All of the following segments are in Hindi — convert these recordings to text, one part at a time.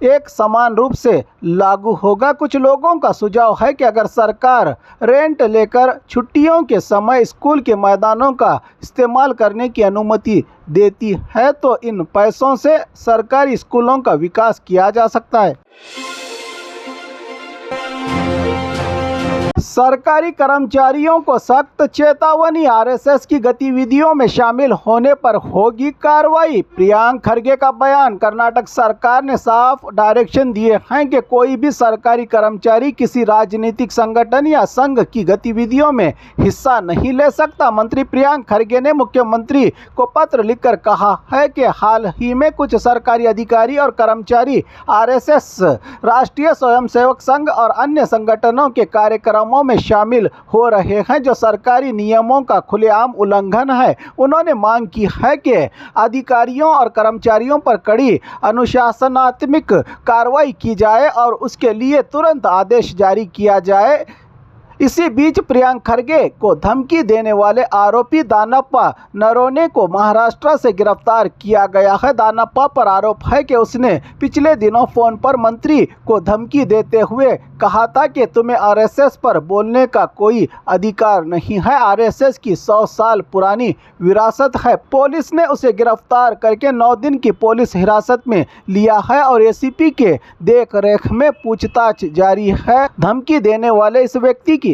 एक समान रूप से लागू होगा। कुछ लोगों का सुझाव है कि अगर सरकार रेंट लेकर छुट्टियों के समय स्कूल के मैदानों का इस्तेमाल करने की अनुमति देती है तो इन पैसों से सरकारी स्कूलों का विकास किया जा सकता है। सरकारी कर्मचारियों को सख्त चेतावनी, आरएसएस की गतिविधियों में शामिल होने पर होगी कार्रवाई। प्रियंक खरगे का बयान। कर्नाटक सरकार ने साफ डायरेक्शन दिए हैं कि कोई भी सरकारी कर्मचारी किसी राजनीतिक संगठन या संघ की गतिविधियों में हिस्सा नहीं ले सकता। मंत्री प्रियंक खरगे ने मुख्यमंत्री को पत्र लिखकर कहा है कि हाल ही में कुछ सरकारी अधिकारी और कर्मचारी आरएसएस, राष्ट्रीय स्वयंसेवक संघ और अन्य संगठनों के कार्यक्रमों में शामिल हो रहे हैं जो सरकारी नियमों का खुलेआम उल्लंघन है। उन्होंने मांग की है कि अधिकारियों और कर्मचारियों पर कड़ी अनुशासनात्मक कार्रवाई की जाए और उसके लिए तुरंत आदेश जारी किया जाए। इसी बीच प्रियंक खरगे को धमकी देने वाले आरोपी दानप्पा नरोने को महाराष्ट्र से गिरफ्तार किया गया है। दानप्पा पर आरोप है कि उसने पिछले दिनों फोन पर मंत्री को धमकी देते हुए कहा था कि तुम्हें आरएसएस पर बोलने का कोई अधिकार नहीं है। आरएसएस की 100 साल पुरानी विरासत है। पुलिस ने उसे गिरफ्तार करके 9 दिन की पुलिस हिरासत में लिया है और एसीपी के देखरेख में पूछताछ जारी है। धमकी देने वाले इस व्यक्ति की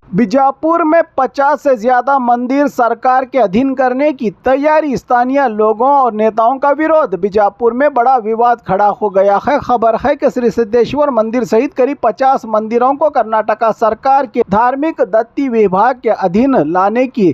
बीजापुर में 50 से ज्यादा मंदिर सरकार के अधीन करने की तैयारी। स्थानीय लोगों और नेताओं का विरोध। बीजापुर में बड़ा विवाद खड़ा हो गया है। खबर है कि श्री सिद्धेश्वर मंदिर सहित करीब 50 मंदिरों को कर्नाटक सरकार के धार्मिक दत्ती विभाग के अधीन लाने की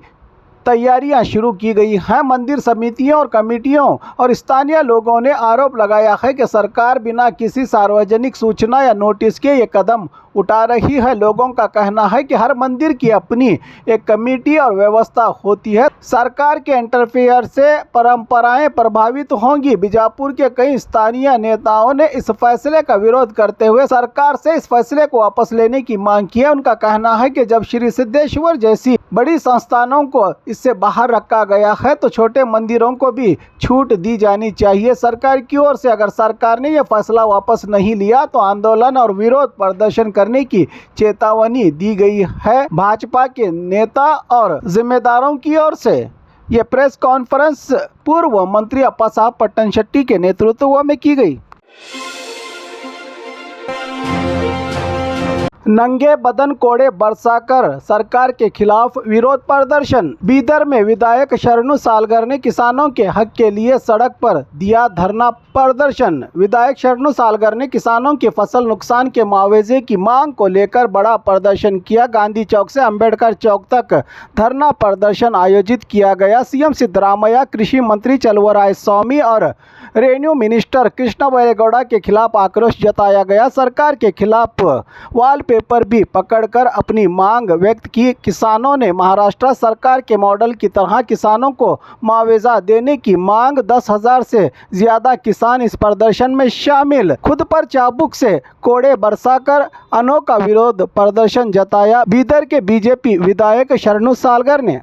तैयारियां शुरू की गई हैं। मंदिर समितियों और कमेटियों और स्थानीय लोगों ने आरोप लगाया है कि सरकार बिना किसी सार्वजनिक सूचना या नोटिस के ये कदम उठा रही है। लोगों का कहना है कि हर मंदिर की अपनी एक कमेटी और व्यवस्था होती है। सरकार के इंटरफेयर से परंपराएं प्रभावित होंगी। बीजापुर के कई स्थानीय नेताओं ने इस फैसले का विरोध करते हुए सरकार से इस फैसले को वापस लेने की मांग की है। उनका कहना है कि जब श्री सिद्धेश्वर जैसी बड़ी संस्थानों को इससे बाहर रखा गया है तो छोटे मंदिरों को भी छूट दी जानी चाहिए सरकार की ओर से। अगर सरकार ने यह फैसला वापस नहीं लिया तो आंदोलन और विरोध प्रदर्शन करने की चेतावनी दी गई है। भाजपा के नेता और जिम्मेदारों की ओर से यह प्रेस कॉन्फ्रेंस पूर्व मंत्री अप्पा साहब पट्टनशेट्टी के नेतृत्व में की गई। नंगे बदन कोड़े बरसाकर सरकार के खिलाफ विरोध प्रदर्शन। बीदर में विधायक शरणु सालगर ने किसानों के हक के लिए सड़क पर दिया धरना प्रदर्शन। विधायक शरणु सालगर ने किसानों के फसल नुकसान के मुआवजे की मांग को लेकर बड़ा प्रदर्शन किया। गांधी चौक से अंबेडकर चौक तक धरना प्रदर्शन आयोजित किया गया। सीएम सिद्धरामैया, कृषि मंत्री चलुवरायस्वामी और रेवेन्यू मिनिस्टर कृष्णा बैरेगौड़ा के खिलाफ आक्रोश जताया गया। सरकार के खिलाफ वॉलपेपर भी पकड़कर अपनी मांग व्यक्त की। किसानों ने महाराष्ट्र सरकार के मॉडल की तरह किसानों को मुआवजा देने की मांग। 10,000 से ज्यादा किसान इस प्रदर्शन में शामिल। खुद पर चाबुक से कोड़े बरसाकर अनोखा विरोध प्रदर्शन जताया बीदर के बीजेपी विधायक शरणु सालगर ने।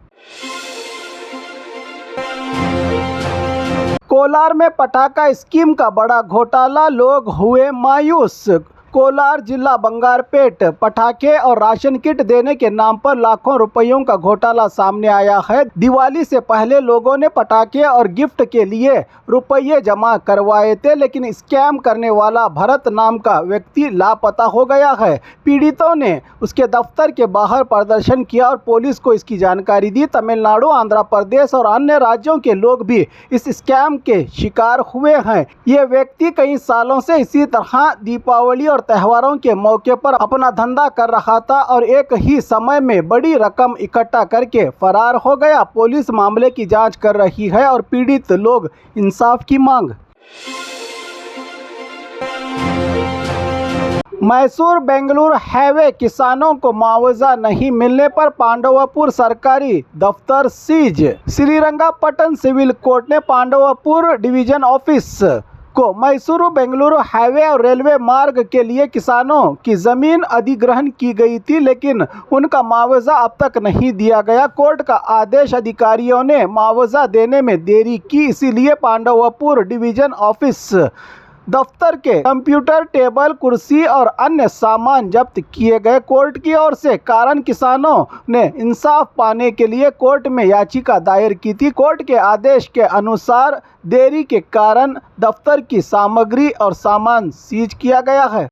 कोलार में पटाखा स्कीम का बड़ा घोटाला, लोग हुए मायूस। कोलार जिला बंगारपेट पटाखे और राशन किट देने के नाम पर लाखों रुपयों का घोटाला सामने आया है। दिवाली से पहले लोगों ने पटाखे और गिफ्ट के लिए रुपये जमा करवाए थे, लेकिन स्कैम करने वाला भरत नाम का व्यक्ति लापता हो गया है। पीड़ितों ने उसके दफ्तर के बाहर प्रदर्शन किया और पुलिस को इसकी जानकारी दी। तमिलनाडु, आंध्र प्रदेश और अन्य राज्यों के लोग भी इस स्कैम के शिकार हुए हैं। ये व्यक्ति कई सालों से इसी तरह दीपावली और त्योहारों के मौके पर अपना धंधा कर रहा था और एक ही समय में बड़ी रकम इकट्ठा करके फरार हो गया। पुलिस मामले की जांच कर रही है और पीड़ित लोग इंसाफ की मांग। मैसूर बेंगलुरु हाईवे किसानों को मुआवजा नहीं मिलने पर पांडवपुर सरकारी दफ्तर सीज। श्रीरंगपट्टनम सिविल कोर्ट ने पांडवपुर डिवीजन ऑफिस को मैसूरू बेंगलुरु हाईवे और रेलवे मार्ग के लिए किसानों की जमीन अधिग्रहण की गई थी, लेकिन उनका मुआवजा अब तक नहीं दिया गया। कोर्ट का आदेश, अधिकारियों ने मुआवजा देने में देरी की, इसीलिए पांडवपुर डिवीजन ऑफिस दफ्तर के कंप्यूटर, टेबल, कुर्सी और अन्य सामान जब्त किए गए। कोर्ट की ओर से कारण किसानों ने इंसाफ पाने के लिए कोर्ट में याचिका दायर की थी। कोर्ट के आदेश के अनुसार देरी के कारण दफ्तर की सामग्री और सामान सीज किया गया है।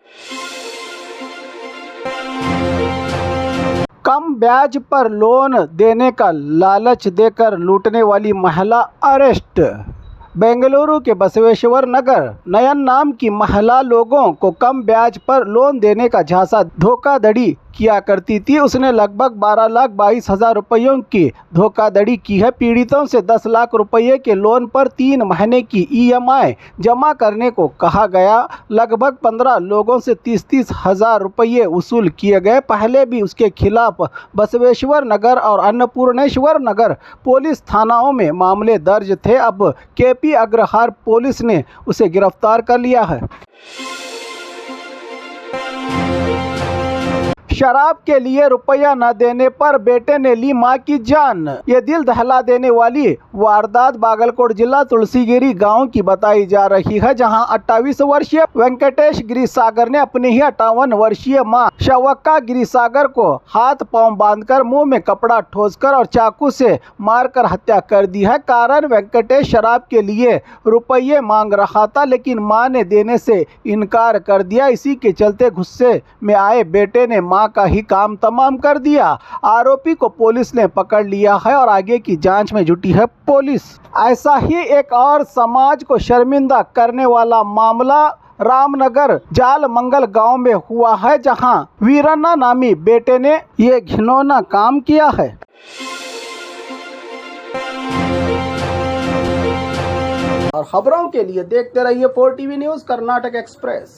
कम ब्याज पर लोन देने का लालच देकर लूटने वाली महिला अरेस्ट। बेंगलुरु के बसवेश्वर नगर नयन नाम की महिला लोगों को कम ब्याज पर लोन देने का झांसा धोखाधड़ी किया करती थी। उसने लगभग 12,22,000 रुपयों की धोखाधड़ी की है। पीड़ितों से 10 लाख रुपये के लोन पर 3 महीने की EMI जमा करने को कहा गया। लगभग 15 लोगों से 30-30 हज़ार रुपये वसूल किए गए। पहले भी उसके खिलाफ बसवेश्वर नगर और अन्नपूर्णेश्वर नगर पुलिस थानाओं में मामले दर्ज थे। अब KP अग्रहार पुलिस ने उसे गिरफ्तार कर लिया है। शराब के लिए रुपया न देने पर बेटे ने ली मां की जान। ये दिल दहला देने वाली वारदात बागलकोट जिला तुलसीगिरी गांव की बताई जा रही है, जहां 28 वर्षीय वेंकटेश गिरिसागर ने अपनी ही 58 वर्षीय मां शवक्का गिरिसागर को हाथ पांव बांधकर मुंह में कपड़ा ठोसकर और चाकू से मारकर हत्या कर दी है। कारण वेंकटेश शराब के लिए रुपये मांग रहा था, लेकिन मां ने देने से इनकार कर दिया। इसी के चलते गुस्से में आए बेटे ने मां का ही काम तमाम कर दिया। आरोपी को पुलिस ने पकड़ लिया है और आगे की जांच में जुटी है पुलिस। ऐसा ही एक और समाज को शर्मिंदा करने वाला मामला रामनगर जाल मंगल गांव में हुआ है, जहां वीरन्ना नामी बेटे ने ये घिनौना काम किया है। और खबरों के लिए देखते रहिए 4TV न्यूज़ कर्नाटक एक्सप्रेस।